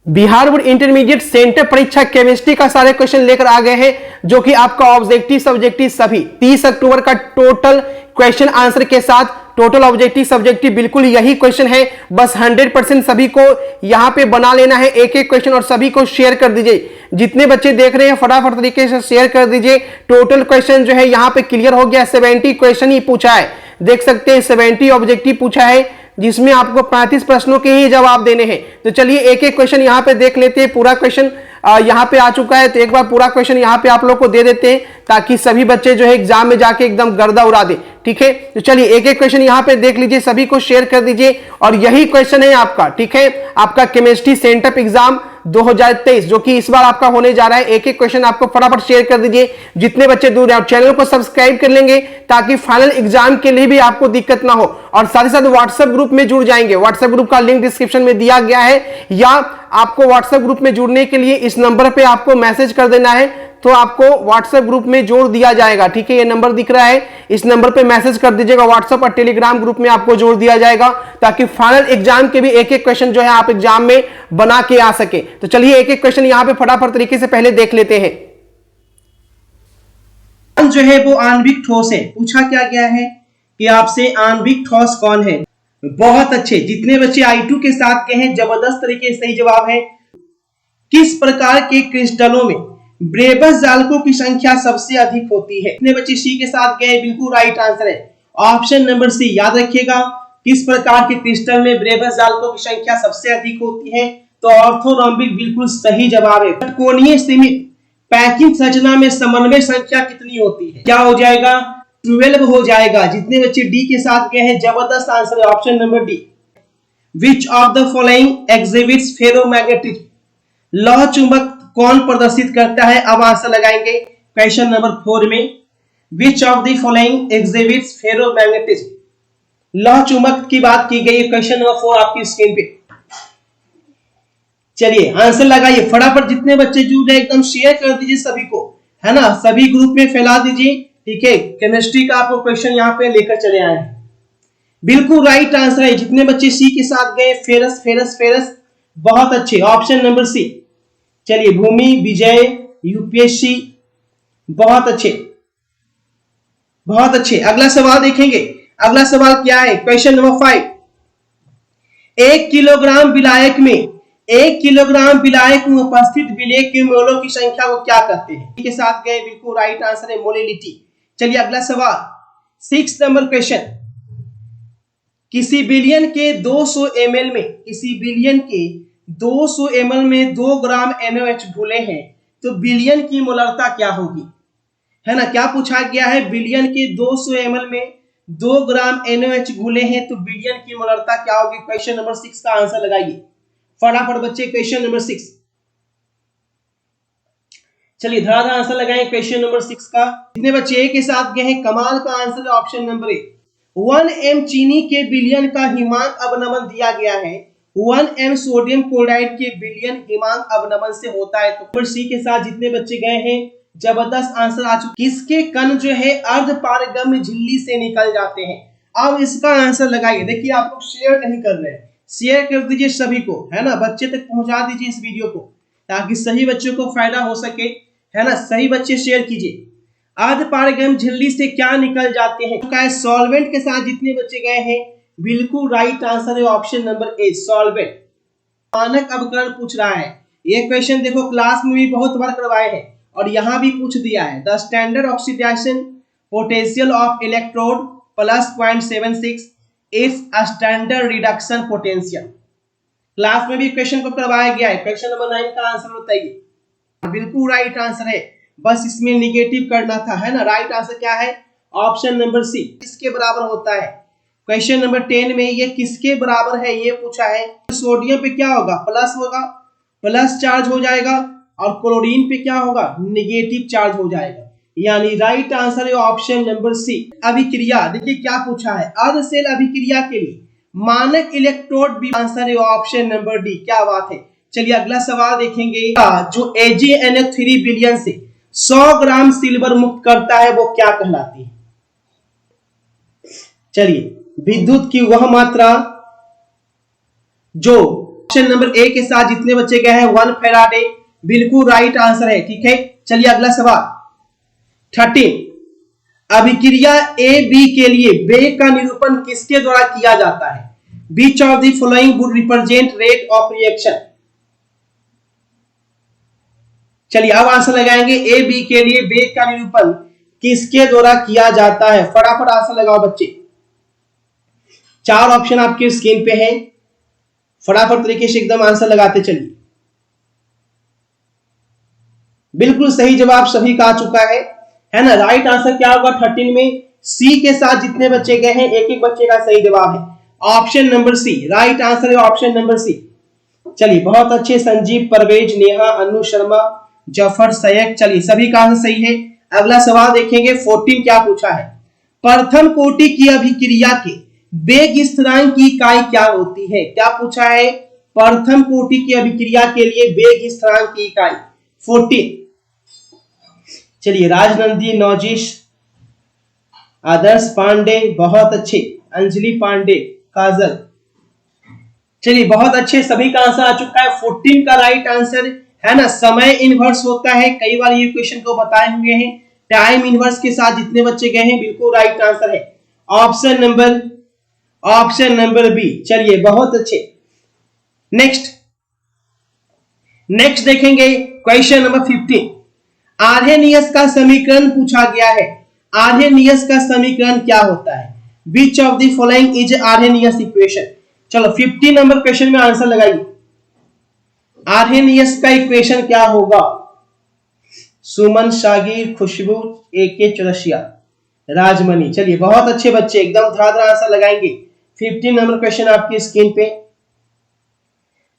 Bihar board intermediate centre परीक्षा chemistry का सारे क्वेश्चन लेकर आ गए हैं, जो कि आपका ऑब्जेक्टिव सब्जेक्टिव सभी 30 अक्टूबर का टोटल क्वेश्चन आंसर के साथ टोटल ऑब्जेक्टिव सब्जेक्टिव बिल्कुल यही क्वेश्चन है। बस 100% सभी को यहां पे बना लेना है एक एक क्वेश्चन और सभी को शेयर कर दीजिए। जितने बच्चे देख रहे हैं फटाफट तरीके से शेयर कर दीजिए। टोटल क्वेश्चन जो है यहां पे क्लियर हो गया। 70 क्वेश्चन ही पूछा है, देख सकते हैं 70 ऑब्जेक्टिव पूछा है, जिसमें आपको 35 प्रश्नों के ही जवाब देने हैं। तो चलिए एक एक क्वेश्चन यहां पे देख लेते हैं। पूरा क्वेश्चन यहां पे आ चुका है, तो एक बार पूरा क्वेश्चन यहां पे आप लोग को दे देते हैं, ताकि सभी बच्चे जो है एग्जाम में जाके एकदम गर्दा उड़ा दे। ठीक है, तो चलिए एक एक क्वेश्चन यहां पे देख लीजिए, सभी को शेयर कर दीजिए। और यही क्वेश्चन है आपका, ठीक है, आपका केमिस्ट्री सेंटअप एग्जाम 2023 जो कि इस बार आपका होने जा रहा है। एक एक क्वेश्चन आपको फटाफट शेयर कर दीजिए। जितने बच्चे दूर हैं चैनल को सब्सक्राइब कर लेंगे, ताकि फाइनल एग्जाम के लिए भी आपको दिक्कत ना हो। और साथ ही साथ व्हाट्सएप ग्रुप में जुड़ जाएंगे। व्हाट्सएप ग्रुप का लिंक डिस्क्रिप्शन में दिया गया है, या आपको व्हाट्सएप ग्रुप में जुड़ने के लिए इस नंबर पे आपको मैसेज कर देना है, तो आपको व्हाट्सएप ग्रुप में जोड़ दिया जाएगा। ठीक है, ये नंबर दिख रहा है, इस नंबर पे मैसेज कर दीजिएगा। व्हाट्सएप और टेलीग्राम ग्रुप में आपको जोड़ दिया जाएगा, ताकि फाइनल एग्जाम के भी एक एक क्वेश्चन जो है आप एग्जाम में बना के आ सके। तो चलिए एक एक क्वेश्चन यहां पे फटाफट तरीके से पहले देख लेते हैं। जो है वो आणविक ठोस है। पूछा क्या गया है कि आपसे आणविक ठोस कौन है। बहुत अच्छे, जितने बच्चे I2 के साथ गए हैं जबरदस्त तरीके से सही जवाब है। किस प्रकार के क्रिस्टलों में ब्रेबस जालकों की संख्या सबसे अधिक होती है। इतने बच्चे सी के साथ गए, बिल्कुल राइट आंसर है ऑप्शन नंबर सी। याद रखिएगा, किस प्रकार के क्रिस्टल में ब्रेबस जालकों की संख्या सबसे अधिक होती है, तो ऑर्थोरोम्बिक बिल्कुल सही जवाब है। कोणीय सीमित पैकिंग संरचना में समन्वय संख्या कितनी होती है। क्या हो जाएगा, 12 हो जाएगा। जितने बच्चे डी के साथ गए हैं जबरदस्त आंसर है option number D. Which of the following exhibits ferromagnetism, लौह चुंबक कौन प्रदर्शित करता है। अब आंसर लगाएंगे क्वेश्चन नंबर 4 में। विच of the following exhibits ferromagnetism, लौह चुंबक की बात की गई है। क्वेश्चन नंबर 4 आपकी स्क्रीन पे। चलिए आंसर लगाइए फटाफट। जितने बच्चे जुड़ रहे एकदम शेयर कर दीजिए सभी को, है ना, सभी ग्रुप में फैला दीजिए। ठीक है, केमिस्ट्री का आपको क्वेश्चन यहाँ पे लेकर चले आए हैं। बिल्कुल राइट आंसर है। जितने बच्चे सी के साथ गए, फेरस फेरस फेरस, बहुत अच्छे, ऑप्शन नंबर सी। चलिए भूमि विजय यूपीएससी, बहुत अच्छे बहुत अच्छे। अगला सवाल देखेंगे। अगला सवाल क्या है, क्वेश्चन नंबर 5। 1 किलोग्राम विलायक में 1 किलोग्राम विलायक में उपस्थित विलेय के मोलों की संख्या को क्या कहते हैं। के साथ गए, बिल्कुल राइट आंसर है मोलिलिटी। चलिए अगला सवाल 6 नंबर क्वेश्चन। किसी बिलियन के 200 ml में, किसी बिलियन के 200 ml में 2 ग्राम NaOH घुले हैं, तो बिलियन की मोलरता क्या होगी, है ना। क्या पूछा गया है, बिलियन के 200 ml में 2 ग्राम NaOH घुले हैं, तो बिलियन की मोलरता क्या होगी। क्वेश्चन नंबर 6 का आंसर लगाइए फटाफट बच्चे। क्वेश्चन नंबर 6, चलिए धड़ाधड़ आंसर लगाएं क्वेश्चन नंबर 6 का। जितने बच्चे ए के साथ गए हैं कमाल का आंसर है ऑप्शन नंबर ए। 1 m चीनी के बिलियन का हिमांक अवनमन दिया गया है। 1 m सोडियम क्लोराइड के बिलियन हिमांक अवनमन से होता है। तो नंबर सी के साथ जितने बच्चे गए हैं जबरदस्त आंसर आ चुका। किसके कण जो है अर्ध पारगम्य झिल्ली से निकल जाते हैं। अब इसका आंसर लगाइए। देखिए आप लोग शेयर नहीं कर रहे हैं, शेयर कर दीजिए सभी को, है ना, बच्चे तक पहुंचा दीजिए इस वीडियो को, ताकि सही बच्चों को फायदा हो सके, है ना। सही बच्चे शेयर कीजिए। अर्ध पारगम्य झिल्ली से क्या निकल जाते हैं, सॉल्वेंट के साथ जितने बच्चे गए हैं बिल्कुल राइट आंसर है ऑप्शन नंबर ए, सॉल्वेंट। मानक अवकरण पूछ रहा है। ये क्वेश्चन देखो क्लास में भी बहुत बार करवाए हैं और यहां भी पूछ दिया है। The standard oxidation potential of electrode plus 0.76 is standard reduction potential. Class में भी क्वेश्चन को करवाया गया है। क्वेश्चन नंबर 9 का आंसर बताइए। बिल्कुल राइट आंसर है, बस इसमें निगेटिव करना था, है ना। राइट आंसर क्या है, ऑप्शन नंबर सी। किसके बराबर होता है। क्वेश्चन नंबर 10 में ये किसके बराबर है ये पूछा है। सोडियम पे क्या होगा, प्लस होगा, प्लस चार्ज हो जाएगा, और क्लोरीन पे क्या होगा, नेगेटिव चार्ज हो जाएगा। यानी राइट आंसर है ऑप्शन नंबर सी। अभिक्रिया, देखिए क्या पूछा है, अर्ध सेल अभिक्रिया के लिए मानक इलेक्ट्रोड भी आंसर है ऑप्शन नंबर डी। क्या बात है। चलिए अगला सवाल देखेंगे। जो AgNO3 बिलियन से 100 ग्राम सिल्वर मुक्त करता है वो क्या कहलाती है। चलिए विद्युत की वह मात्रा जो ऑप्शन नंबर ए के साथ जितने बच्चे गए हैं 1 फैराडे बिल्कुल राइट आंसर है। ठीक है, चलिए अगला सवाल 13, अभिक्रिया ए बी के लिए वेग का निरूपण किसके द्वारा किया जाता है? Which of the following would represent rate of reaction? चलिए अब आंसर लगाएंगे। ए बी के लिए वेग का निरूपण किसके द्वारा किया जाता है? फटाफट आंसर लगाओ बच्चे। 4 ऑप्शन आपके स्क्रीन पे है, फटाफट तरीके से एकदम आंसर लगाते चलिए। बिल्कुल सही जवाब सभी का आ चुका है ना। राइट आंसर क्या होगा 13 में? सी के साथ जितने बच्चे गए हैं एक एक बच्चे का सही जवाब है option number C. Right answer है ऑप्शन नंबर सी। चलिए बहुत अच्छे, संजीव, परवेज, नेहा, अनु शर्मा, जफर, सैयद, चलिए सभी का आंसर सही है। अगला सवाल देखेंगे 14 क्या पूछा है? प्रथम कोटि की अभिक्रिया के वेग स्थिरांक की इकाई क्या होती है? क्या पूछा है? प्रथम कोटि की अभिक्रिया के लिए वेग स्थिरांक की इकाई 14। चलिए राजनंदी, नौजिश, आदर्श पांडे, बहुत अच्छे, अंजलि पांडे, काजल, चलिए बहुत अच्छे, सभी का आंसर आ चुका है। 14 का राइट आंसर है ना, समय इनवर्स होता है। कई बार ये क्वेश्चन को बताए हुए हैं, टाइम इनवर्स के साथ जितने बच्चे गए हैं बिल्कुल राइट आंसर है ऑप्शन नंबर बी। चलिए बहुत अच्छे, नेक्स्ट देखेंगे क्वेश्चन नंबर 15। आर्हेनियस का समीकरण पूछा गया है। आर्हेनियस का समीकरण क्या होता है? Which of the following is Arrhenius equation? चलो 15 नंबर क्वेश्चन में आंसर लगाइए। आर्हेनियस का इक्वेशन क्या होगा? सुमन, शागिर, खुशबू, AK चौरसिया, राजमणि, चलिए बहुत अच्छे बच्चे, एकदम धड़ाधड़ आंसर लगाएंगे। 15 नंबर क्वेश्चन आपकी स्क्रीन पे,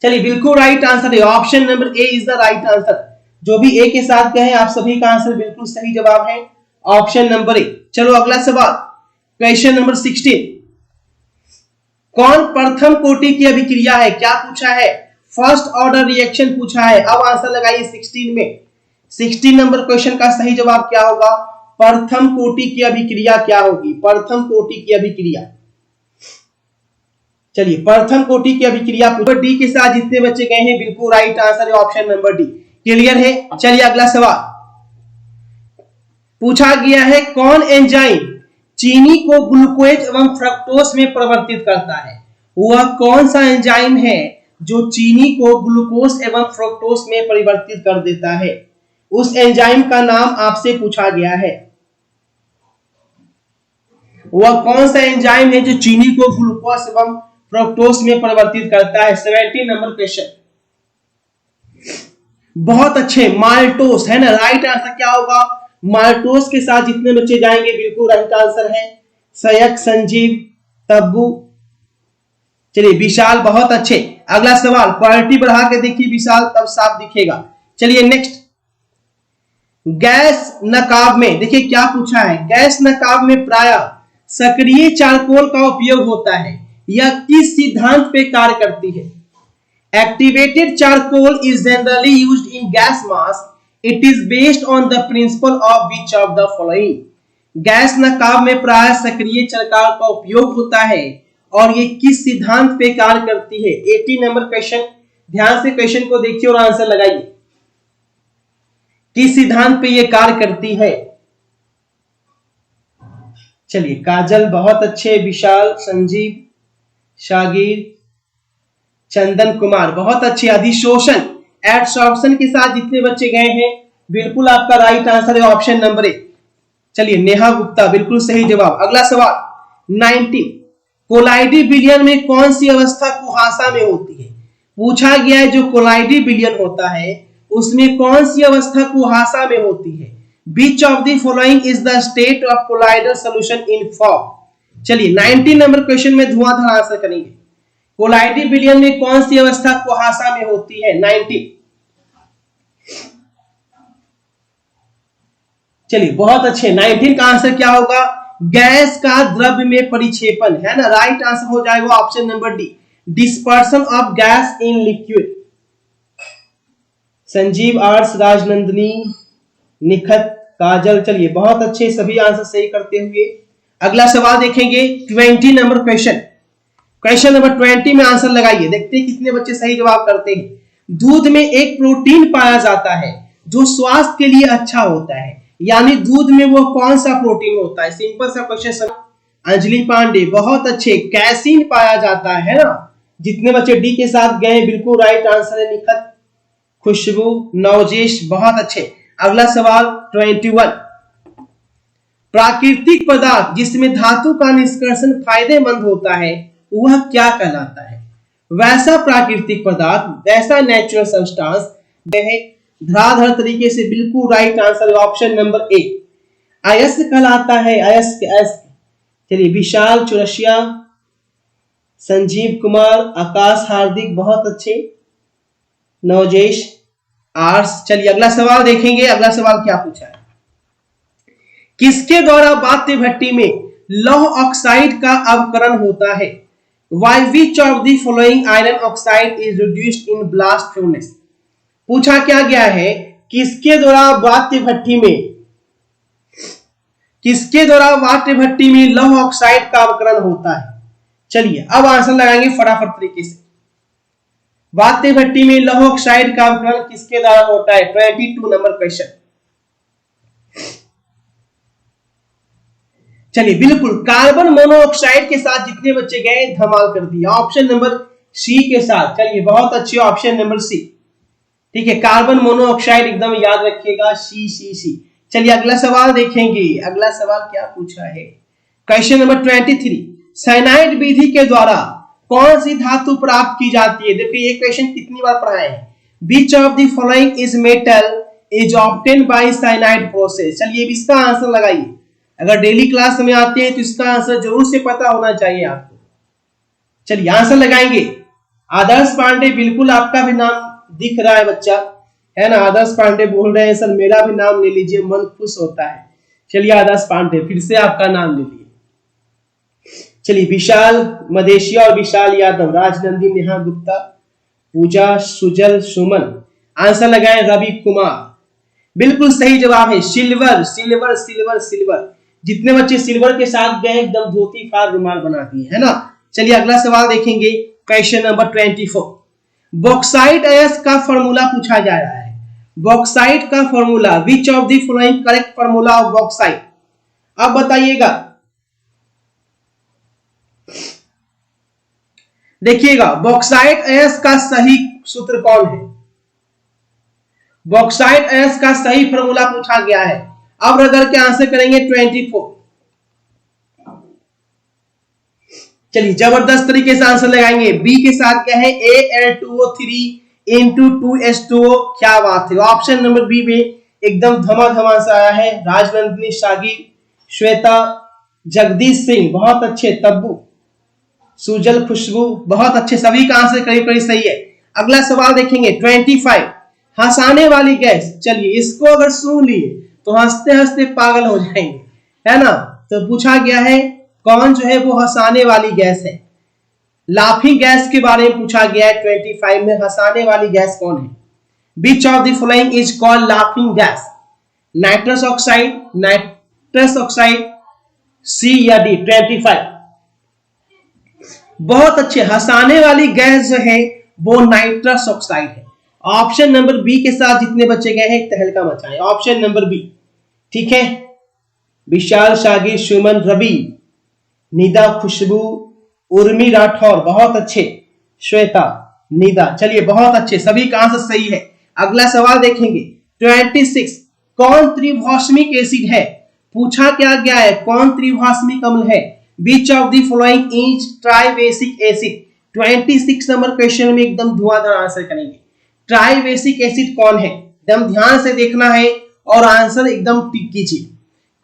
चलिए बिल्कुल राइट आंसर है option number A is the right answer. जो भी ए के साथ गए हैं आप सभी का आंसर बिल्कुल सही जवाब है ऑप्शन नंबर ए। चलो अगला सवाल क्वेश्चन नंबर 16। कौन प्रथम कोटि की अभिक्रिया है? क्या पूछा है? फर्स्ट ऑर्डर रिएक्शन पूछा है। अब आंसर लगाइए 16 में। 16 नंबर क्वेश्चन का सही जवाब क्या होगा? प्रथम कोटि की अभिक्रिया क्या होगी? प्रथम कोटि की अभिक्रिया, चलिए प्रथम कोटि की अभिक्रिया डी के साथ जितने बच्चे गए हैं बिल्कुल राइट आंसर है ऑप्शन नंबर डी। क्लियर है? चलिए अगला सवाल पूछा गया है, कौन एंजाइम चीनी को ग्लूकोज एवं फ्रक्टोज में परिवर्तित करता है? वह कौन सा एंजाइम है जो चीनी को ग्लूकोज एवं फ्रक्टोज में परिवर्तित कर देता है? उस एंजाइम का नाम आपसे पूछा गया है। वह कौन सा एंजाइम है जो चीनी को ग्लूकोज एवं फ्रक्टोज में परिवर्तित करता है? 17 नंबर क्वेश्चन। बहुत अच्छे, माल्टोस है ना। राइट आंसर क्या होगा? माल्टोस के साथ जितने बच्चे जाएंगे बिल्कुल राइट आंसर है। सयक, संजीव, तब्बू, चलिए विशाल, बहुत अच्छे। अगला सवाल क्वालिटी बढ़ा के देखिए विशाल, तब साफ दिखेगा। चलिए नेक्स्ट, गैस नकाब में देखिए क्या पूछा है। गैस नकाब में प्रायः सक्रिय चारकोल का उपयोग होता है। यह किस सिद्धांत पे कार्य करती है? Activated charcoal is generally used in gas mask. It is based on the principle of which of the following? Gas नकाब में प्राय सक्रिय चारकोल का उपयोग होता है और ये किस सिद्धांत पे कार्य करती है? 18 नंबर क्वेश्चन, ध्यान से क्वेश्चन को देखिए और आंसर लगाइए। किस सिद्धांत पे ये कार्य करती है? चलिए काजल, बहुत अच्छे, विशाल, संजीव, शागिर, चंदन कुमार, बहुत अच्छे। अधिशोषण, एडसॉर्प्शन के साथ जितने बच्चे गए हैं बिल्कुल आपका राइट आंसर है ऑप्शन नंबर ए। चलिए नेहा गुप्ता, बिल्कुल सही जवाब। अगला सवाल 19। कोलाइडी विलयन में कौन सी अवस्था कुहासा में होती है? पूछा गया है जो कोलाइडी विलयन होता है उसमें कौन सी अवस्था कुहासा में होती है? Which of the following is the state of colloidal solution in fog? चलिए 19 नंबर क्वेश्चन में धुआंधार आंसर करेंगे। कोलाइडी विलयन में कौन सी अवस्था कुहासा में होती है? 19। चलिए बहुत अच्छे, 19 का आंसर क्या होगा? गैस का द्रव्य में परिक्षेपण है ना। राइट आंसर हो जाएगा option number D, dispersion of gas in liquid. Sanjeev, आर्स, राजनंदनी, निखत, काजल, चलिए बहुत अच्छे, सभी आंसर सही करते हुए। अगला सवाल देखेंगे 20 नंबर क्वेश्चन। क्वेश्चन नंबर 20 में आंसर लगाइए, देखते हैं कितने बच्चे सही जवाब करते हैं। दूध में एक प्रोटीन पाया जाता है जो स्वास्थ्य के लिए अच्छा होता है, यानी दूध में वो कौन सा प्रोटीन होता है? सिंपल सा क्वेश्चन। अंजलि पांडे बहुत अच्छे। कैसीन पाया जाता है ना। जितने बच्चे डी के साथ गए बिल्कुल राइट आंसर है। निखत, खुशबू, नवजेश बहुत अच्छे। अगला सवाल 21, प्राकृतिक पदार्थ जिसमें धातु का निष्कर्षण फायदेमंद होता है वह क्या कहलाता है? वैसा प्राकृतिक पदार्थ, वैसा नेचुरल सब्सटेंस है धराधर तरीके से बिल्कुल राइट आंसर ऑप्शन नंबर ए अयस्क कहलाता है। अयस्क। चलिए विशाल चौरसिया, संजीव कुमार, आकाश हार्दिक बहुत अच्छे, नवजेश आर्स। चलिए अगला सवाल देखेंगे। अगला सवाल क्या पूछा है? किसके द्वारा वात्य भट्टी में लौह ऑक्साइड का अवकरण होता है? Why which of the following iron oxide is reduced in blast furnace? पूछा क्या गया है? किसके द्वारा वात्य भट्टी में लौह ऑक्साइड का अवकरण होता है? चलिए अब आंसर लगाएंगे फटाफट तरीके से। वात्य भट्टी में लौह ऑक्साइड का अवकरण किसके द्वारा होता है? 22 नंबर क्वेश्चन। चलिए बिल्कुल कार्बन मोनोऑक्साइड के साथ जितने बच्चे गए धमाल कर दिया। ऑप्शन नंबर सी के साथ। चलिए बहुत अच्छी ऑप्शन नंबर सी। ठीक है, कार्बन मोनोऑक्साइड एकदम याद रखिएगा, सी। चलिए अगला सवाल देखेंगे। अगला सवाल क्या पूछा है? क्वेश्चन नंबर 23, साइनाइड विधि के द्वारा कौन सी धातु प्राप्त की जाती है? देखिए ये क्वेश्चन कितनी बार पढ़ाए हैं। Which of the following is metal is obtained by cyanide process? चलिए इसका आंसर लगाइए। अगर डेली क्लास में आते हैं तो इसका आंसर जरूर से पता होना चाहिए आपको। चलिए आंसर लगाएंगे। आदर्श पांडे, बिल्कुल आपका भी नाम दिख रहा है बच्चा, है ना। आदर्श पांडे बोल रहे हैं सर मेरा भी नाम ले लीजिए, मन खुश होता है। चलिए आदर्श पांडे फिर से आपका नाम ले लीजिए। चलिए विशाल मदेशिया और विशाल यादव, राजनंदी, नेहा गुप्ता, पूजा, सुजल, सुमन। आंसर लगाए रवि कुमार। बिल्कुल सही जवाब है सिल्वर। जितने बच्चे सिल्वर के साथ गए एकदम धोती फाड़ रुमाल बना दिए, है ना। चलिए अगला सवाल देखेंगे। क्वेश्चन नंबर 24, बॉक्साइट अयस्क का फॉर्मूला पूछा जा रहा है। बॉक्साइट का formula, which of the following correct formula of bauxite? अब बताइएगा। देखिएगा बॉक्साइट अयस्क का सही सूत्र कौन है? बॉक्साइट अयस्क का सही फॉर्मूला पूछा गया है। अब रगड़ के आंसर करेंगे 24। चलिए जबरदस्त तरीके से आंसर लगाएंगे। बी के साथ क्या है? Al2O3 into 2H2O। क्या बात है। ऑप्शन नंबर बी में एकदम धमाधमा से आया है। राजनंदिनी, शागिर, श्वेता, जगदीश सिंह बहुत अच्छे, तब्बू, सुजल, खुशबू बहुत अच्छे। सभी का आंसर करीब करीब सही है। अगला सवाल देखेंगे 25, हंसाने वाली गैस। चलिए इसको अगर सुन लिए तो हंसते हंसते पागल हो जाएंगे, है ना। तो पूछा गया है कौन जो है वो हंसाने वाली गैस है? लाफिंग गैस के बारे में पूछा गया है 25 में। हंसाने वाली गैस कौन है? Which of the following is called laughing gas? Nitrous oxide, C या डी? 25 बहुत अच्छे। हंसाने वाली गैस जो है वो नाइट्रस ऑक्साइड है। ऑप्शन नंबर बी के साथ जितने बच्चे गए हैं तहलका मचाएं। ऑप्शन नंबर बी, ठीक है। विशाल, शागिर, सुमन, रवि, निदा, खुशबू, उर्मी राठौर बहुत अच्छे, श्वेता, निदा। चलिए बहुत अच्छे, सभी का आंसर सही है। अगला सवाल देखेंगे 26, कौन त्रिभाषमिक एसिड है? पूछा क्या गया है? कौन त्रिभाषमिक अम्ल है? Which of the following is tribasic acid? 26 number question में एकदम धुआंधार आंसर करेंगे। ट्राइबेसिक एसिड कौन है? एकदम ध्यान से देखना है और आंसर एकदम टिक कीजिए।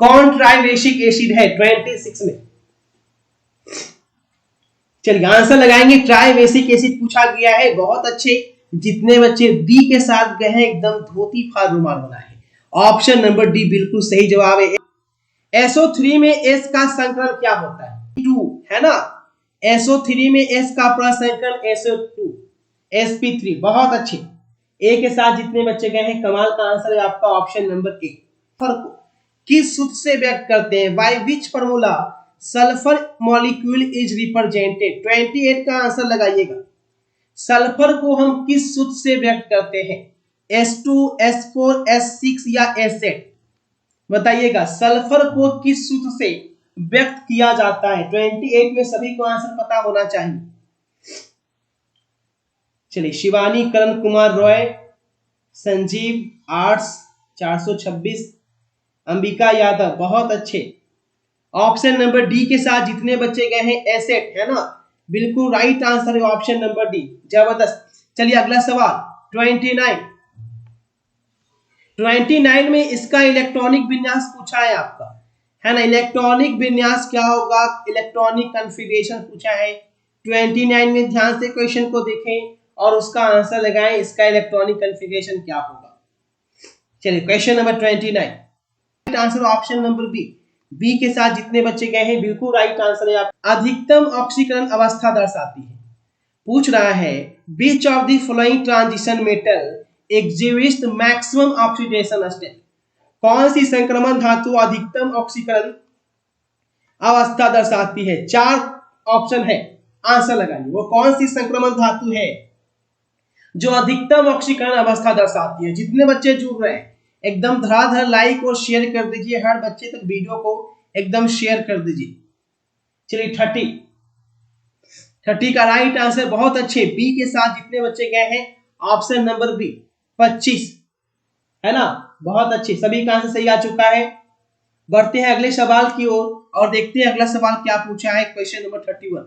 कौन ट्राइबेसिक एसिड है 26 में? चलिए आंसर लगाएंगे। ट्राइबेसिक एसिड पूछा गया है। बहुत अच्छे। जितने बच्चे डी के साथ गए हैं एकदम धोती फाड़ रुमाल बना है। ऑप्शन नंबर डी बिल्कुल सही जवाब है। SO3 में S का संकरण क्या होता है? 2, है ना। SO3 में S का प्रसंकरण SO2, sp3। बहुत अच्छे। ए के साथ जितने बच्चे गए हैं कमाल का आंसर है आपका ऑप्शन नंबर ए। फर्क किस सूत्र से व्यक्त करते हैं? By which formula sulphur molecule is represented. 28 का आंसर लगाइएगा। सल्फर को हम किस सूत्र से व्यक्त करते हैं? S2, S4, S6 या S8? बताइएगा, सल्फर को किस सूत्र से व्यक्त किया जाता है? 28 में सभी को आंसर पता होना चाहिए। चलिए, शिवानी करण कुमार रॉय, संजीव आर्ट्स 426, अंबिका यादव, बहुत अच्छे। ऑप्शन नंबर डी के साथ जितने बच्चे गए हैं एसेट, है ना, बिल्कुल राइट आंसर है ऑप्शन नंबर डी। जबरदस्त। चलिए अगला सवाल 29 में इसका इलेक्ट्रॉनिक विन्यास पूछा है आपका, है ना। इलेक्ट्रॉनिक विन्यास क्या होगा? इलेक्ट्रॉनिक कॉन्फ़िगरेशन पूछा है 29 में। ध्यान से क्वेश्चन को देखें और उसका आंसर लगाएं, इसका इलेक्ट्रॉनिक कॉन्फ़िगरेशन क्या होगा। चलिए question number 29, answer option number B के साथ जितने बच्चे गए हैं बिल्कुल राइट आंसर है। आप अधिकतम ऑक्सीकरण अवस्था दर्शाती है। पूछ रहा है which of the following transition metal exhibits maximum oxidation state. कौन सी संक्रमण धातु अधिकतम ऑक्सीकरण अवस्था दर्शाती है? 4 ऑप्शन है, आंसर लगाइए। वो कौन सी संक्रमण धातु है जो अधिकतम ऑक्सीकरण अवस्था दर्शाती है? जितने बच्चे जुड़ रहे हैं एकदम धड़ाधड़ लाइक और शेयर कर दीजिए, हर बच्चे तक वीडियो को एकदम शेयर कर दीजिए। चलिए 30 का राइट आंसर, बहुत अच्छे। बी के साथ जितने बच्चे गए हैं ऑप्शन नंबर बी 25, है ना, बहुत अच्छे, सभी का आंसर सही आ चुका है। बढ़ते हैं अगले सवाल की ओर और देखते हैं अगला सवाल क्या पूछा है। क्वेश्चन नंबर 31,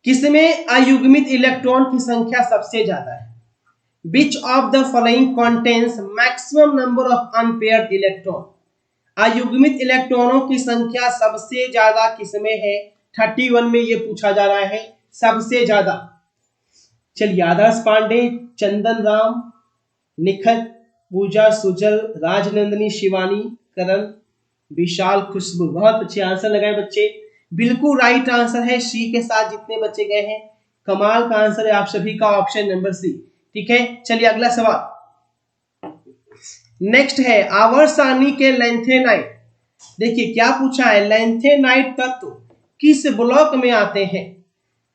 किसमें अयुग्मित इलेक्ट्रॉन की संख्या सबसे ज्यादा है? Which of the following contains maximum number of unpaired electron? अयुग्मित इलेक्ट्रॉनों की संख्या सबसे ज्यादा किसमें है? 31 में ये पूछा जा रहा है, सबसे ज्यादा। चलिए आदर्श पांडे, चंदन राम, निखत, पूजा, सुजल, राजनंदिनी, शिवानी, करण, विशाल, खुशबू, बहुत अच्छे आंसर लगाए बच्चे। बिल्कुल राइट आंसर है सी के साथ जितने बच्चे गए हैं। कमाल का आंसर है आप सभी का ऑप्शन नंबर सी। ठीक है, चलिए अगला सवाल नेक्स्ट है आवर्त सारणी के लैंथेनाइट। देखिए क्या पूछा है, लैंथेनाइट तत्व किस ब्लॉक में आते हैं?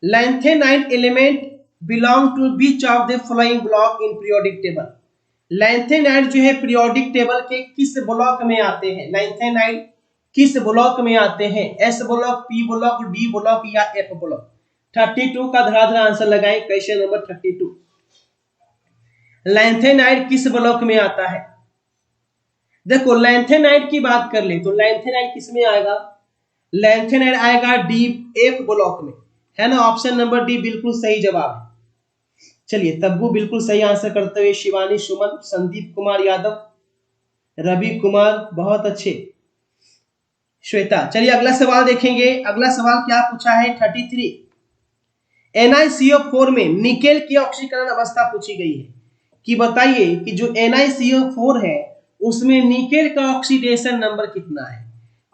Lanthanide element belong to which of the following block in periodic table. Lanthanide जो है पीरियोडिक टेबल के किस ब्लॉक में आते हैं? लैंथेनाइट किस ब्लॉक में आते हैं? S block, P block, D block या एफ ब्लॉक? 32 का धड़ाधड़ आंसर लगाएं। क्वेश्चन नंबर 32, लैंथेनाइट किस ब्लॉक में आता है? देखो लैंथेनाइट की बात कर ले तो लैंथेनाइट किस में आएगा? लैंथेनाइट आएगा डी एफ ब्लॉक में, है ना। ऑप्शन नंबर डी बिल्कुल सही जवाब है। चलिए तब्बू बिल्कुल सही आंसर करते हुए, शिवानी, सुमन, संदीप कुमार यादव, रवि कुमार, बहुत अच्छे, श्वेता। चलिए अगला सवाल देखेंगे। अगला सवाल क्या पूछा है? 33, NiCO4 में निकेल की ऑक्सीकरण अवस्था पूछी गई है कि बताइए कि जो NiCO4 है उसमें निकेल का ऑक्सीडेशन नंबर कितना है?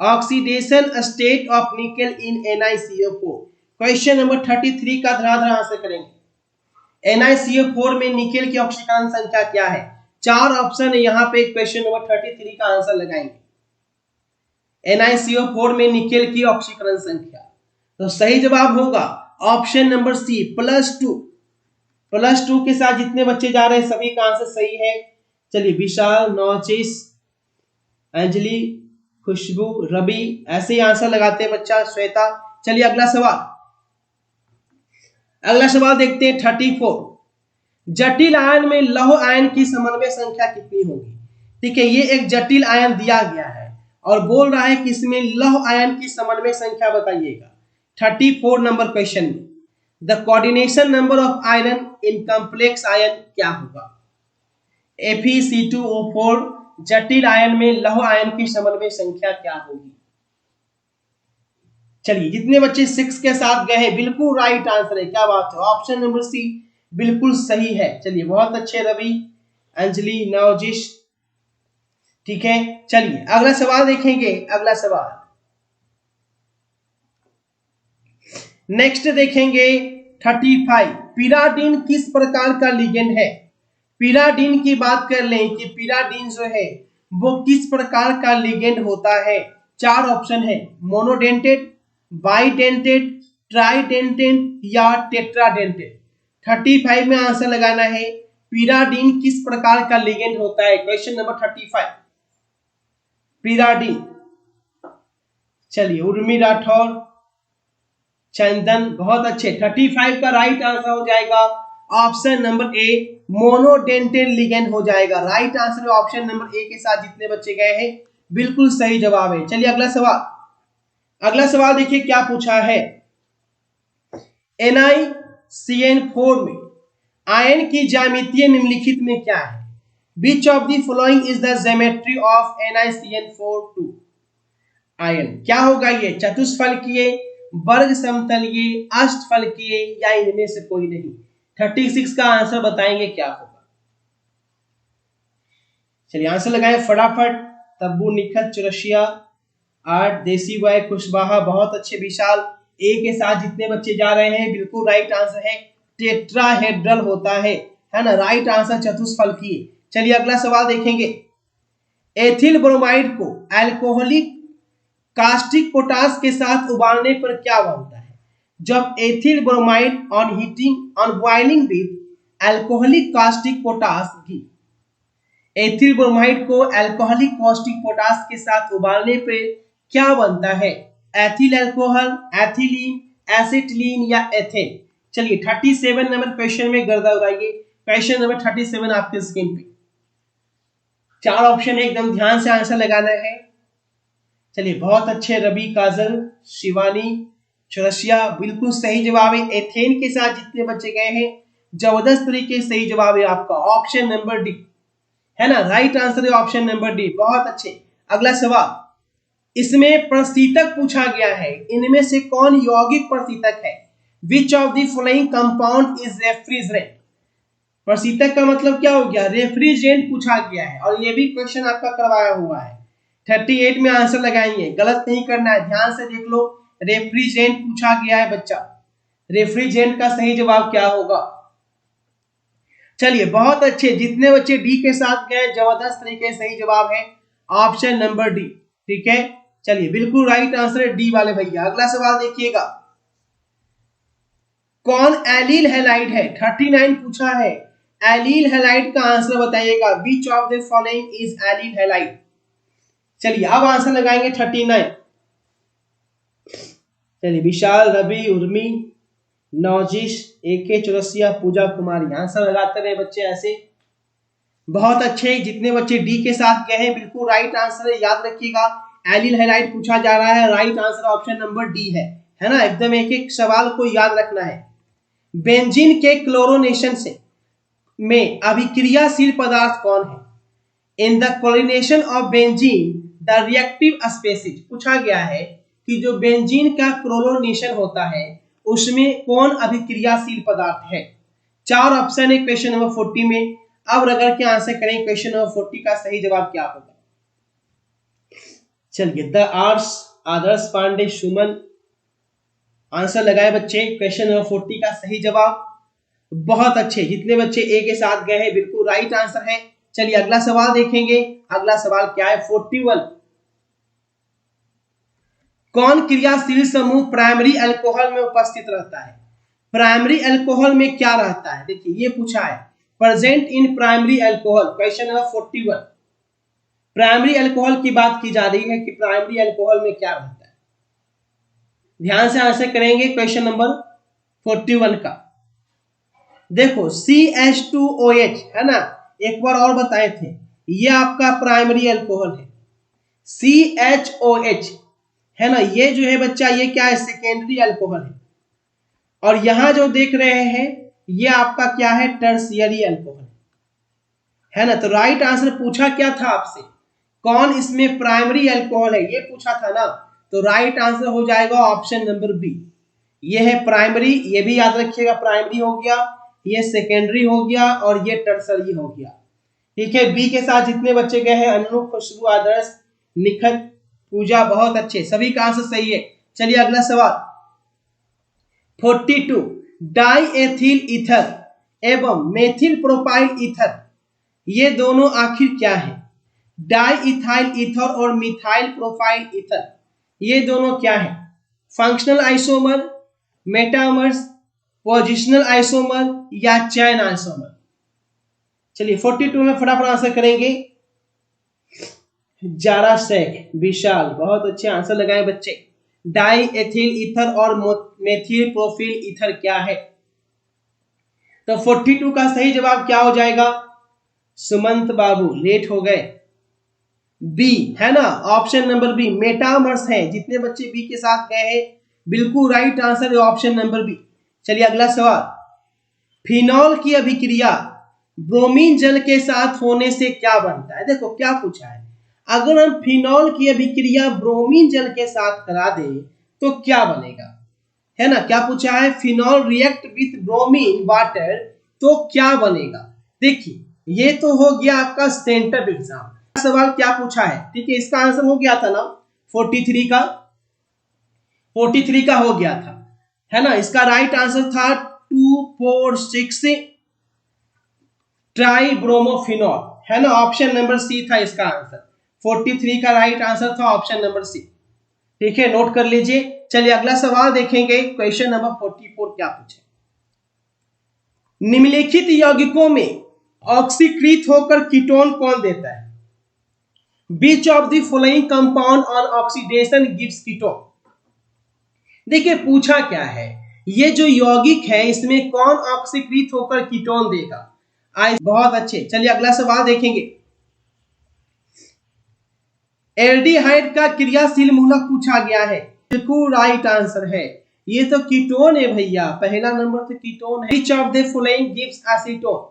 Oxidation state of nickel in NiCO4। Question number 33 का धड़ाधड़ आंसर करेंगे। NiCO4 में निकेल की ऑक्सीकरण संख्या क्या है? 4 ऑप्शन है यहाँ पे, क्वेश्चन नंबर 33 का आंसर लगाएंगे। NiCO4 में निकेल की ऑक्सीकरण संख्या, तो सही जवाब होगा ऑप्शन नंबर सी +2। +2 के साथ जितने बच्चे जा रहे हैं सभी का आंसर सही है। चलिए विशाल, नौचीस, अंजलि, खुशबू, रवि, ऐसे ही आंसर लगाते हैं बच्चा, श्वेता। चलिए अगला सवाल देखते हैं 34, जटिल आयन में लौह आयन की समन्वय संख्या कितनी होगी? ठीक है, ये एक जटिल आयन दिया गया है और बोल रहा है कि इसमें लौह आयन की समन्वय संख्या बताइएगा। 34 नंबर क्वेश्चन में the coordination number of iron in complex ion क्या होगा? Fe2O4 जटिल आयन में लौह आयन की समन्वय संख्या क्या होगी? चलिए जितने बच्चे 6 के साथ गए हैं बिल्कुल राइट आंसर है, क्या बात है, ऑप्शन नंबर सी बिल्कुल सही है। चलिए बहुत अच्छे रवि, अंजलि, नवजिश, ठीक है। चलिए अगला सवाल देखेंगे। अगला सवाल नेक्स्ट देखेंगे 35, पिराडीन किस प्रकार का लिगेंड है? पिराडीन की बात कर लें कि पिराडीन जो है वो किस प्रकार का लिगेंड होता है। चार ऑप्शन है, मोनोडेंटेड, बाइडेंटेड, ट्राइडेंटेड या टेट्राडेंटेड। 35 में आंसर लगाना है, पिराडीन किस प्रकार का लिगेंड होता है? Question number 35, पिराडीन। चलिए, उर्मी राठौर, चंदन, बहुत अच्छे। 35 का राइट आंसर हो जाएगा ऑप्शन नंबर ए, मोनोडेंटेड लिगेंड हो जाएगा। राइट आंसर ऑप्शन नंबर ए के साथ जितने बच्चे गए हैं बिल्कुल सही जवाब है। चलिए अगला सवाल, अगला सवाल देखिए क्या पूछा है। NiCN4 में आयन की ज्यामितीय निम्नलिखित में क्या है? Which of the following is the geometry of NiCN4 ion? क्या होगा ये? चतुष्फलकीय, वर्ग समतलीय, अष्टफलकीय या इनमें से कोई नहीं? 36 का आंसर बताएंगे क्या होगा। चलिए आंसर लगाएं फटाफट। तब्बू, निखत, चौरसिया, आर्ट, देसी बॉय, कुशवाहा, बहुत अच्छे। विशाल, ए के साथ जितने बच्चे जा रहे हैं बिल्कुल राइट आंसर है, टेट्राहेड्रल होता है ना? राइट आंसर चतुष्फलकीय। चलिए अगला सवाल देखेंगे। एथिल ब्रोमाइड को अल्कोहलिक कास्टिक पोटास के साथ उबालने पर क्या बनता है? जब ethyl bromide on heating on boiling with alcoholic caustic potash घी, एथिल ब्रोमाइड को अल्कोहलिक कास्टिक पोटास के साथ उबालने पर क्या बनता है? एथिल अल्कोहल, एथिलीन, एसिटिलीन या एथेन? चलिए 37 नंबर क्वेश्चन में गर्दा उड़ाइए। क्वेश्चन नंबर 37 आपके स्क्रीन पे चार ऑप्शन है, एकदम ध्यान से आंसर लगाना है। चलिए बहुत अच्छे, रवि, काजल, शिवानी, चौरसिया, बिल्कुल सही जवाब है। एथेन के साथ जितने बच्चे गए हैं जबरदस्त तरीके से सही जवाब है आपका ऑप्शन नंबर डी, है ना? राइट आंसर है ऑप्शन नंबर डी, बहुत अच्छे। अगला सवाल, इसमें प्रशीतक पूछा गया है, इनमें से कौन यौगिक प्रशीतक है? Which of the following compound is refrigerant? प्रशीतक का मतलब क्या हो गया? रेफ्रिजरेंट पूछा गया है और ये भी क्वेश्चन आपका करवाया हुआ है। 38 में आंसर लगाएंगे, गलत नहीं करना है, ध्यान से देख लो। रेफ्रिजरेंट पूछा गया है बच्चा, रेफ्रिजरेंट का सही जवाब क्या होगा? चलिए बहुत अच्छे, जितने बच्चे डी के साथ गए जबरदस्त तरीके से सही जवाब है ऑप्शन नंबर डी, ठीक है। चलिए बिल्कुल राइट आंसर है डी वाले भैया। अगला सवाल देखिएगा, कौन एलील हैलाइड है? 39 पूछा है, एलील हैलाइड का आंसर बताइएगा। विच of the following is allele halide? चलिए अब आंसर लगाएंगे 39। चलिए विशाल, रवि, उर्मी, नौजिश, एके, चौरसिया, पूजा कुमारी, आंसर लगाते रहे बच्चे ऐसे, बहुत अच्छे। जितने बच्चे डी के साथ गए हैं बिल्कुल राइट आंसर है, याद रखिएगा। एलील हैलाइड पूछा जा रहा है, right answer option number D है ना? एकदम एक एक सवाल को याद रखना है। बेंजीन के क्लोरोनेशन से में अभिक्रियाशील पदार्थ कौन है? In the chlorination of benzene the reactive species पूछा गया है कि जो बेंजीन का क्लोरोनेशन होता है उसमें कौन अभिक्रियाशील पदार्थ है? चार ऑप्शन है क्वेश्चन नंबर 40 में। अब अगर के आंसर करें क्वेश्चन नंबर 40 का सही जवाब क्या होगा? चलिए द आदर्श पांडे, सुमन, आंसर लगाए बच्चे। क्वेश्चन नंबर 40 का सही जवाब, बहुत अच्छे। जितने बच्चे ए के साथ गए हैं बिल्कुल राइट आंसर है। चलिए अगला सवाल देखेंगे। अगला सवाल क्या है? 41, कौन क्रियाशील समूह प्राइमरी अल्कोहल में उपस्थित रहता है? प्राइमरी अल्कोहल में क्या रहता है? देखिए ये पूछा है, present in primary alcohol. Question number 41, primary alcohol की बात की जा रही है कि प्राइमरी अल्कोहल में क्या रहता है। ध्यान से आंसर करेंगे क्वेश्चन नंबर 41 का। देखो CH2OH है ना, एक बार और बताए थे, ये आपका प्राइमरी अल्कोहल है। CHOH है ना, ये जो है बच्चा ये क्या है? सेकेंडरी अल्कोहल है। और यहां जो देख रहे हैं ये आपका क्या है? टर्शियरी अल्कोहल है ना। तो राइट आंसर पूछा क्या था आपसे? कौन इसमें प्राइमरी अल्कोहल है ये पूछा था ना। तो राइट आंसर हो जाएगा ऑप्शन नंबर बी, ये है प्राइमरी। ये भी याद रखिएगा, प्राइमरी हो गया, ये सेकेंडरी हो गया और ये टर्सरी हो गया, ठीक है। बी के साथ जितने बच्चे गए हैं, अनु, खुशबू, आदर्श, निखत, पूजा, बहुत अच्छे, सभी का आंसर सही है। चलिए अगला सवाल 42, डाईएथिल ईथर एवं मेथिल प्रोपाइल ईथर, ये दोनों आखिर क्या है? डाई इथाइल ईथर और मिथाइल प्रोफाइल ईथर, ये दोनों क्या है? Functional isomer, metamers, positional isomer या चैन आइसोमर? चलिए 42 में फटाफट आंसर करेंगे। जारासेक, विशाल, बहुत अच्छे आंसर लगाए बच्चे। डाई एथिल ईथर और मेथिल प्रोफिल ईथर क्या है? तो 42 का सही जवाब क्या हो जाएगा? सुमंत बाबू लेट हो गए। बी है ना, ऑप्शन नंबर बी, मेटामर्स है। जितने बच्चे बी के साथ गए हैं बिल्कुल राइट आंसर है ऑप्शन नंबर बी। चलिए अगला सवाल, फिनॉल की अभिक्रिया ब्रोमीन जल के साथ होने से क्या बनता है? देखो क्या पूछा है, अगर हम फिनॉल की अभिक्रिया ब्रोमीन जल के साथ करा दें तो क्या बनेगा, है ना? क्या पूछा है, phenol react with bromine water तो क्या बनेगा? देखिए ये तो हो गया आपका सेंटर एग्जाम। सवाल क्या पूछा है, ठीक है, इसका आंसर हो गया था ना 43 का, 43 का हो गया था, है ना? इसका राइट आंसर था 2,4,6 ट्राई ब्रोमोफिनॉल, है ना? ऑप्शन नंबर सी था इसका आंसर। 43 का राइट आंसर था ऑप्शन नंबर सी। ठीक है, नोट कर लीजिए। चलिए अगला सवाल देखेंगे, क्वेश्चन नंबर 44 क्या पूछे। निम्नलिखित यौगिकों में ऑक्सीकृत होकर कीटोन कौन देता है? Which of the following compound on oxidation gives ketone? देखिए पूछा क्या है, ये जो यौगिक है इसमें कौन ऑक्सीकृत होकर कीटोन देगा? बहुत अच्छे। चलिए अगला सवाल देखेंगे, एल्डिहाइड का क्रियाशील मूलक पूछा गया है। बिल्कुल राइट आंसर है, ये तो कीटोन है भैया, पहला नंबर तो कीटोन है। Which of the following gives acetone?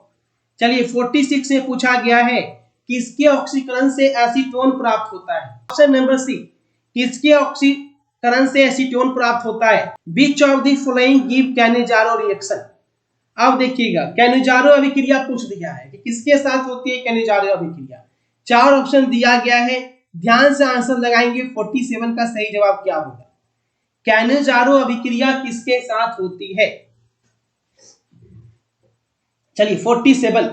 चलिए 46 में पूछा गया है, किसके ऑक्सीकरण से एसीटोन प्राप्त होता है? ऑप्शन नंबर सी, किसके ऑक्सीकरण से एसीटोन प्राप्त होता है? Which of the following give Cannizzaro reaction? अब देखिएगा, कैनिजारो अभिक्रिया पूछ दिया है कि किसके साथ होती है कैनिजारो अभिक्रिया। 4 ऑप्शन दिया गया है, ध्यान से आंसर लगाएंगे। 47 का सही जवाब क्या होगा? कैनिजारो अभिक्रिया किसके साथ होती है? चलिए 47,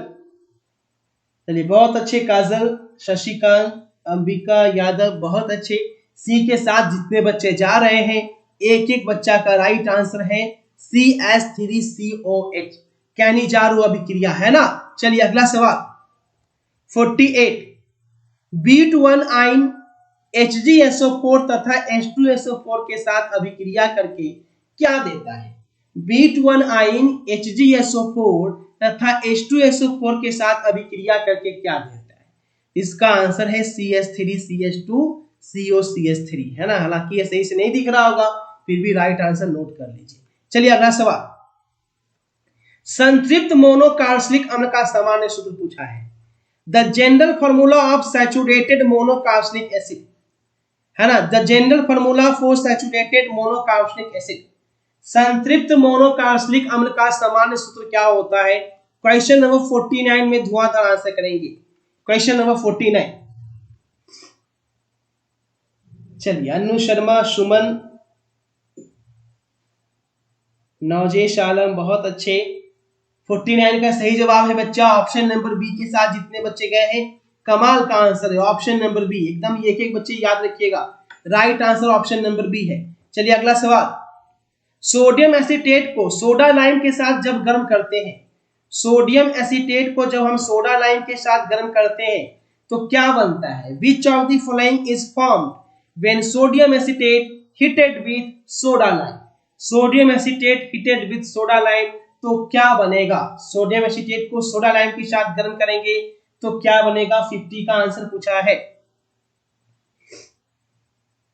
चलिए बहुत अच्छे, काजल, शशिकांत, अंबिका यादव, बहुत अच्छे। सी के साथ जितने बच्चे जा रहे हैं एक एक बच्चा का राइट आंसर है CH3COH, कैनिजारो अभिक्रिया, है ना? चलिए अगला सवाल 48, बीट1 आयन HgSO4 तथा H2SO4 के साथ अभिक्रिया करके क्या देता है? बीट1 आयन HgSO4 तथा H2SO4 के साथ अभिक्रिया करके क्या देता है? इसका आंसर है CH3CH2COCH3, है ना? हालांकि ये सही से नहीं दिख रहा होगा, फिर भी राइट आंसर नोट कर लीजिए। चलिए अगला सवाल, संतृप्त मोनोकार्बोक्सिलिक अम्ल का सामान्य सूत्र पूछा है। The general formula of saturated monocarboxylic acid, है ना? The general formula for saturated monocarboxylic acid, संतृप्त मोनोकार्बोक्सिलिक अम्ल का सामान्य सूत्र क्या होता है? क्वेश्चन नंबर 49 में धुआंधार आंसर करेंगे। क्वेश्चन नंबर 49, चलिए अनु शर्मा, सुमन, नवजेश आलम, बहुत अच्छे। 49 का सही जवाब है बच्चा ऑप्शन नंबर बी के साथ जितने बच्चे गए हैं, कमाल का आंसर है ऑप्शन नंबर बी। एकदम एक एक बच्चे याद रखिएगा, right answer option number B है। चलिए अगला सवाल, सोडियम एसीटेट को सोडा लाइम के साथ जब गर्म करते हैं, सोडियम एसीटेट को जब हम सोडा लाइम के साथ गर्म करते हैं तो क्या बनता है? Which of the following is formed when sodium acetate heated with soda lime? Sodium acetate heated with soda lime तो क्या बनेगा? सोडियम एसीटेट को सोडा लाइम के साथ गर्म करेंगे तो क्या बनेगा? 50 का आंसर पूछा है।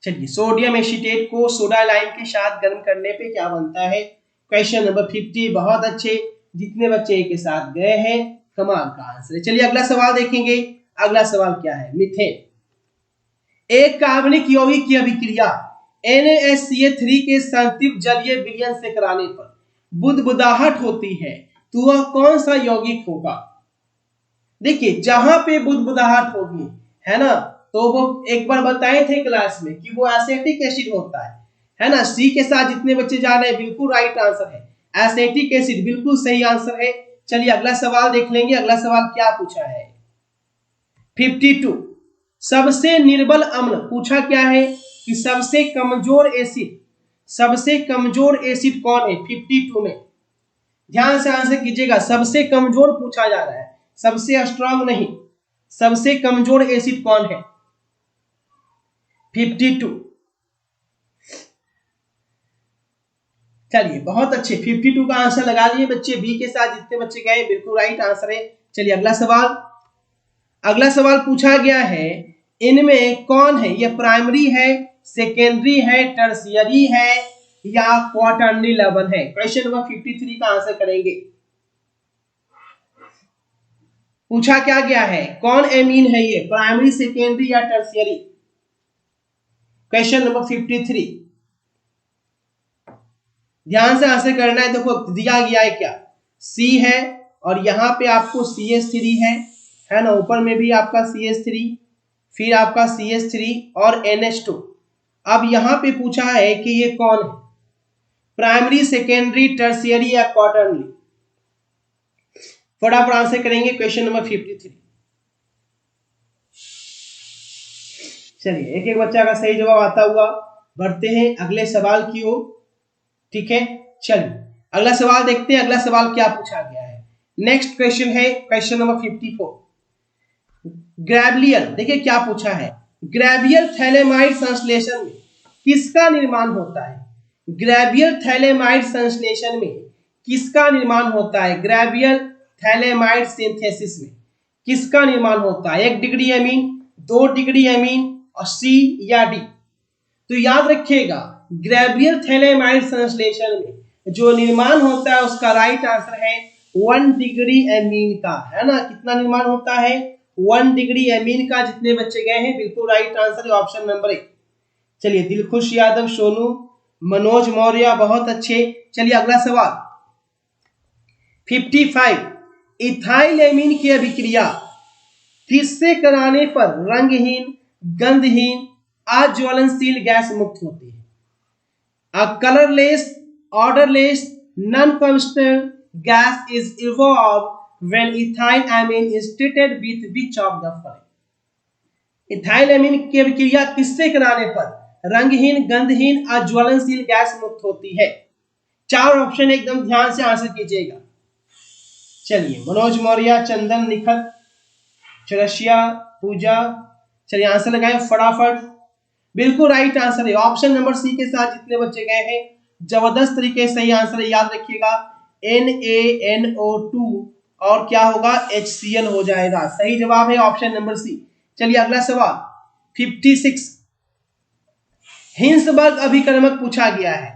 चलिए सोडियम एसीटेट को सोडा लाइम के साथ गर्म करने पे क्या बनता है? क्वेश्चन नंबर 50, बहुत अच्छे, जितने बच्चे एक के साथ गए हैं कमाल का आंसर है। चलिए अगला सवाल देखेंगे। अगला सवाल क्या है? मीथेन, एक कार्बनिक यौगिक की अभिक्रिया NaCl3 के संतृप्त जलीय विलयन से कराने पर बुदबुदाहट होती है तो वह कौन सा यौगिक होगा? देखिए जहां पे बुदबुदाहट होगी, है ना, तो वो एक बार बताए थे क्लास में कि वो एसिटिक एसिड होता है ना? सी के साथ जितने बच्चे जा रहे हैं बिल्कुल राइट आंसर है, एसिटिक एसिड, बिल्कुल सही आंसर है। चलिए अगला सवाल देख लेंगे। अगला सवाल क्या पूछा है? 52, सबसे निर्बल अम्ल पूछा क्या है कि सबसे कमजोर एसिड कौन है 52 में। ध्यान से आंसर कीजिएगा, सबसे कमजोर पूछा जा रहा है, सबसे स्ट्रांग नहीं। सबसे कमजोर एसिड कौन है 52। चलिए बहुत अच्छे, 52 का आंसर लगा लिए बच्चे। बी के साथ जितने बच्चे गए बिल्कुल राइट आंसर है। चलिए अगला सवाल पूछा गया है, इनमें कौन है, ये प्राइमरी है, सेकेंडरी है, टर्शियरी है या क्वार्टरनरी लेवल है। क्वेश्चन नंबर 53 का आंसर करेंगे। पूछा क्या गया है, कौन एमीन है, ये प्राइमरी, सेकेंडरी या टर्शियरी। क्वेश्चन नंबर 53, ध्यान से आंसर करना है। देखो दिया गया है क्या, सी है और यहाँ पे आपको CH3 है ना, ऊपर में भी आपका CH3, फिर आपका CH3 और NH2। अब यहाँ पे पूछा है कि ये कौन है, प्राइमरी, सेकेंडरी, टर्शियरी या क्वार्टरनरी। फटाफट आंसर करेंगे क्वेश्चन नंबर 53। चलिए एक एक बच्चा का सही जवाब आता हुआ बढ़ते हैं अगले सवाल की ओर। ठीक है, चलिए अगला सवाल देखते हैं, अगला सवाल क्या पूछा गया है। नेक्स्ट क्वेश्चन है क्वेश्चन नंबर 54। ग्रेवियल, देखिए क्या पूछा है, ग्रेवियल थैलेमाइड संश्लेषण में किसका निर्माण होता है। ग्रेवियल थैलेमाइड संश्लेषण में किसका निर्माण होता है, ग्रेवियल थैलेमाइड सिंथेसिस में किसका निर्माण होता है। 1 डिग्री एमीन, 2 डिग्री एमीन और सी या डी। तो याद रखिएगा ग्रेवियल थैलेमाइड संश्लेषण में जो निर्माण होता है उसका राइट आंसर है 1 डिग्री एमीन का, है ना। कितना निर्माण होता है, 1 डिग्री एमीन का। जितने बच्चे गए हैं बिल्कुल राइट आंसर है ऑप्शन नंबर 1। चलिए दिलखुश यादव, सोनू, मनोज मौर्य, बहुत अच्छे। चलिए अगला सवाल 55। इथाइल एमीन की अभिक्रिया किससे कराने पर रंगहीन, गंधहीन, अज्वलनशील गैस मुक्त होती है। Colourless, odorless, non-combustible gas is evolved when ethyl amine is treated with which of the following। Ethyl amine की अभिक्रिया किससे कराने पर रंगहीन, गंधहीन, अज्वलनशील गैस मुक्त होती है। 4 ऑप्शन एकदम ध्यान से आंसर कीजिएगा। चलिए मनोज मौर्य, चंदन, निखत, चौरसिया, पूजा, चलिए आंसर लगाएं फटाफट। बिल्कुल राइट आंसर है ऑप्शन नंबर सी के साथ जितने बच्चे गए हैं जबरदस्त तरीके से सही आंसर है। याद रखिएगा NaNO2 और क्या होगा HCl हो जाएगा। सही जवाब है ऑप्शन नंबर सी। चलिए अगला सवाल 56। हिंसबर्ग अभिकर्मक पूछा गया है,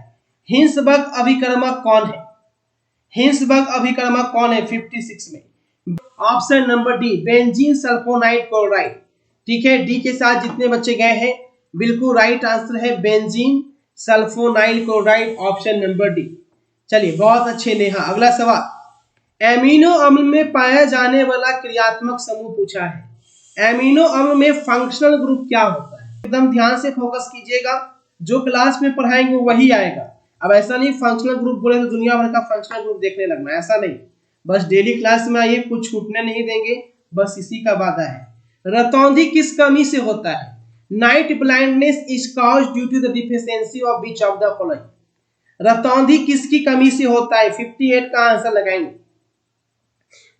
हिंसबर्ग अभिकर्मक कौन है, हिंसबर्ग अभिकर्मक कौन है 56 में। Option number D benzene sulphonide chloride. ठीक है, डी के साथ जितने बच्चे गए हैं बिल्कुल राइट आंसर है benzene sulfonyl chloride, option number D. चलिए बहुत अच्छे नेहा। अगला सवाल एमिनो अम्ल में पाया जाने वाला क्रियात्मक समूह पूछा है। एमिनो अम्ल में फंक्शनल ग्रुप क्या होता है, एकदम ध्यान से फोकस कीजिएगा, जो क्लास में पढ़ाएंगे वही आएगा। अब ऐसा नहीं फंक्शनल ग्रुप बोले तो दुनिया भर का फंक्शनल ग्रुप देखने लगना, ऐसा नहीं। बस डेली क्लास में आइए, कुछ छूटने नहीं देंगे, बस इसी का वादा है। रतौंधी किस कमी से होता है। Night blindness is caused due to the deficiency of which of the following. रतौंधी किसकी कमी से होता है 58 का आंसर लगाएंगे।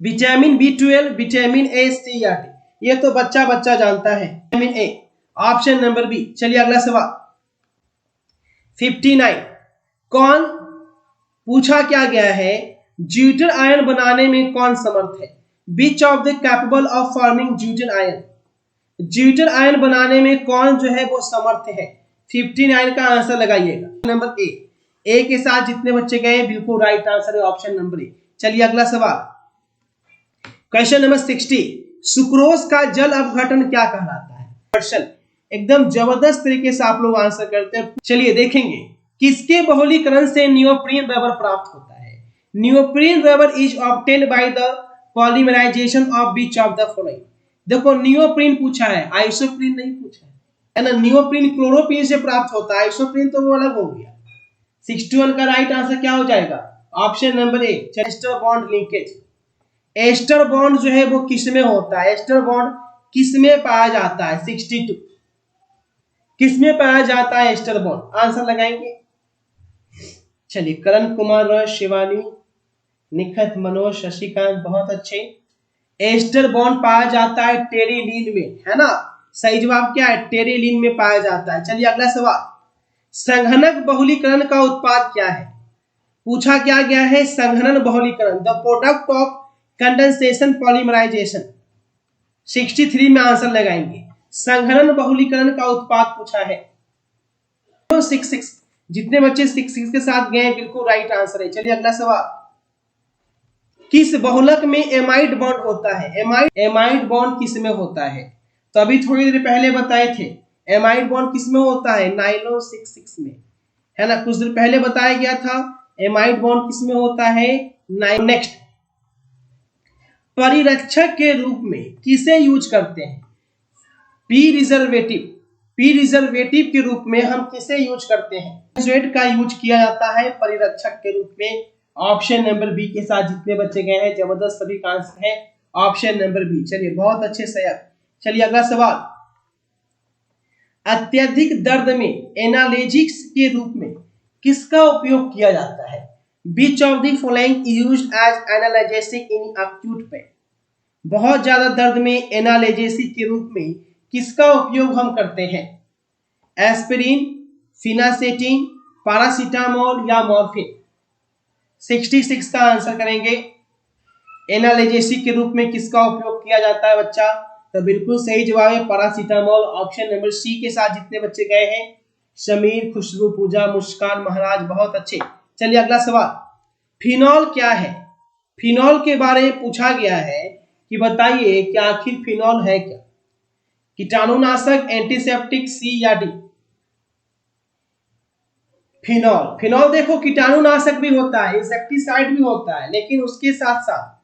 विटामिन B12, विटामिन ए, सी या डी। ये तो बच्चा बच्चा जानता है, vitamin A, option number B. चलिए अगला सवाल 59। कौन पूछा क्या गया है, ज्यूटर आयन बनाने में कौन समर्थ है। Which of the capable of forming zwitter ion. Zwitter ion बनाने में कौन जो है वो समर्थ है। 59 का आंसर लगाइएगा नंबर ए के साथ जितने बच्चे गए बिल्कुल राइट आंसर है ऑप्शन नंबर ए। चलिए अगला सवाल क्वेश्चन नंबर 60। सुक्रोज का जल अपघटन क्या कहलाता है। क्वेश्चन एकदम जबरदस्त तरीके से आप लोग आंसर करते हैं। चलिए देखेंगे किसके बहुलीकरण से नियोप्रीन रबर प्राप्त होता है। Neoprene rubber is obtained by the polymerization of which of the following. देखो नियोप्रीन पूछा है, आइसोप्रीन नहीं पूछा है ना। नियोप्रीन क्लोरोप्रीन से प्राप्त होता है, आइसोप्रीन तो वो अलग हो गया। 61 का राइट आंसर क्या हो जाएगा option number A ester bond linkage. Ester bond जो है वो किस में होता है, एस्टर बॉन्ड किसमें पाया जाता है? 62 किसमें पाया जाता है एस्टर बॉन्ड? आंसर लगाएंगे। चलिए, करण कुमार रॉय, शिवानी, निखत, मनोज, शशिकांत, बहुत अच्छे। एस्टर बॉन्ड पाया जाता है टेरेलिन में, है ना। सही जवाब क्या है? टेरेलिन में पाया जाता है। चलिए अगला सवाल, संघनक बहुलीकरण का उत्पाद क्या है? पूछा क्या गया है? संघनन बहुलीकरण, the product of condensation polymerisation. 63 में आंसर लगाएंगे। संघनन बहुलीकरण का उत्पाद पूछा है। 66 जितने बच्चे 66 के साथ गए बिल्कुल राइट आंसर है। चलिए अगला सवाल, किस बहुलक में एमाइड बॉन्ड होता है? एमाइड बॉन्ड किस में होता है? तो अभी थोड़ी देर पहले बताए थे एमाइड बॉन्ड किस में होता है? नाइलोन 66 में, है ना। कुछ देर पहले बताया गया था एमाइड बॉन्ड किस में होता है? नेक्स्ट, परिरक्षक के रूप में किसे यूज करते हैं? पी रिजर्वेटिव के रूप में हम किसे यूज करते हैं? बेंजोएट का यूज किया जाता है परिरक्षक के रूप में। ऑप्शन नंबर बी के साथ जितने बच्चे गए हैं जबरदस्त सभी का आंसर है ऑप्शन नंबर बी। चलिए बहुत अच्छे सैयद। चलिए अगला सवाल, अत्यधिक दर्द में एनाल्जेसिक्स के रूप में किसका उपयोग किया जाता है? Which of the following is used as analgesic in acute pain? बहुत ज्यादा दर्द में एनाल्जेसिक के रूप में किसका उपयोग हम करते हैं? एस्पिरिन, फिनासेटिन, पैरासीटामोल या मॉर्फिन? 66 का आंसर करेंगे। एनाल्जेसिक के रूप में किसका उपयोग किया जाता है बच्चा? तो बिल्कुल सही जवाब है पैरासीटामोल। ऑप्शन नंबर सी के साथ जितने बच्चे गए हैं, समीर, खुशबू, पूजा, मुस्कान, महाराज, बहुत अच्छे। चलिए अगला सवाल, फिनॉल क्या है? फिनॉल के बारे में पूछा गया है कि बताइए कि आखिर फिनॉल है क्या? कीटाणुनाशक, एंटीसेप्टिक, सी या डी? फिनॉल देखो कीटाणुनाशक भी होता है, इंसेक्टिसाइड भी होता है, लेकिन उसके साथ साथ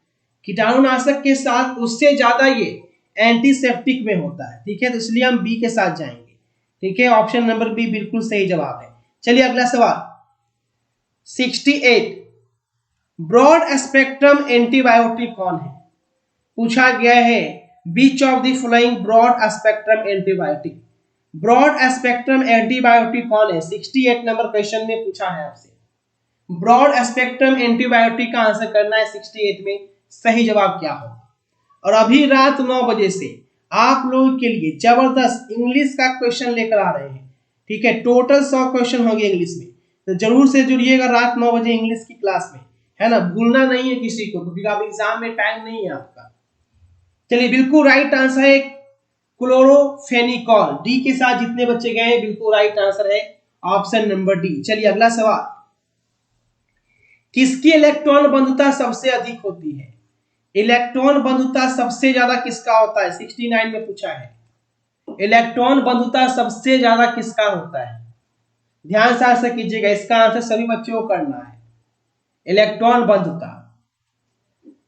कीटाणुनाशक के साथ उससे ज्यादा ये एंटीसेप्टिक में होता है। ठीक है, तो इसलिए हम बी के साथ जाएंगे। ठीक है, ऑप्शन नंबर बी बिल्कुल सही जवाब है। चलिए अगला सवाल, 68 ब्रॉड स्पेक्ट्रम एंटीबायोटिक कौन है? पूछा गया है which of the following broad spectrum antibiotic. Broad spectrum antibiotic कौन है? 68 नंबर क्वेश्चन में पूछा है आपसे। ब्रॉड स्पेक्ट्रम एंटीबायोटिक का आंसर करना है 68 में। सही जवाब क्या हो? और अभी रात 9 बजे से आप लोगों के लिए जबरदस्त इंग्लिश का क्वेश्चन लेकर आ रहे हैं। ठीक है, टोटल 100 क्वेश्चन होंगे इंग्लिश में, तो जरूर से जुड़िएगा रात 9 बजे इंग्लिश की क्लास में, है ना। भूलना नहीं है किसी को, क्योंकि अब एग्जाम में टाइम नहीं है आपका। चलिए बिल्कुल राइट आंसर है क्लोरोफेनिकॉल। डी के साथ जितने बच्चे गए हैं बिल्कुल राइट आंसर है ऑप्शन नंबर डी। चलिए अगला सवाल, किसकी इलेक्ट्रॉन बंधुता सबसे अधिक होती है? इलेक्ट्रॉन बंधुता सबसे ज्यादा किसका होता है? 69 में पूछा है इलेक्ट्रॉन बंधुता सबसे ज्यादा किसका होता है? ध्यान से आंसर कीजिएगा, इसका आंसर सभी बच्चों को करना है। इलेक्ट्रॉन बंधुता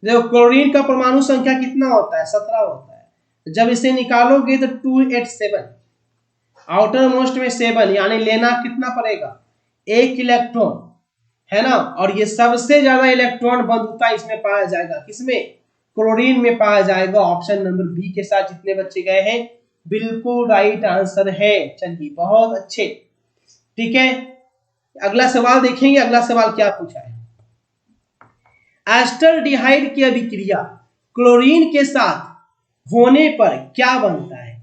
देखो, क्लोरीन का परमाणु संख्या कितना होता है? 17 होता है। जब इसे निकालोगे तो 287, आउटर मोस्ट में 7, यानी लेना कितना पड़ेगा? 1 इलेक्ट्रॉन, है ना। और ये सबसे ज्यादा इलेक्ट्रॉन बंधुता इसमें पाया जाएगा, किसमें? क्लोरीन में पाया जाएगा। ऑप्शन नंबर बी के साथ जितने बच्चे गए हैं बिल्कुल राइट आंसर है। चलिए बहुत अच्छे। ठीक है, अगला सवाल देखेंगे। अगला सवाल क्या पूछा है? एस्टरडिहाइड की अभिक्रिया क्लोरीन के साथ होने पर क्या बनता है?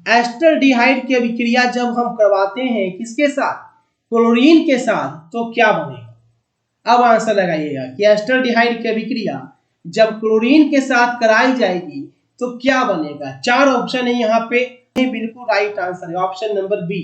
एस्टरडिहाइड की अभिक्रिया जब हम करवाते हैं किसके साथ? क्लोरीन के साथ, तो क्या बनेगा? अब आंसर लगाइएगा कि एस्टरडिहाइड की अभिक्रिया जब क्लोरीन के साथ कराई जाएगी तो क्या बनेगा। 4 ऑप्शन है यहाँ पे, बिल्कुल राइट आंसर है ऑप्शन नंबर बी।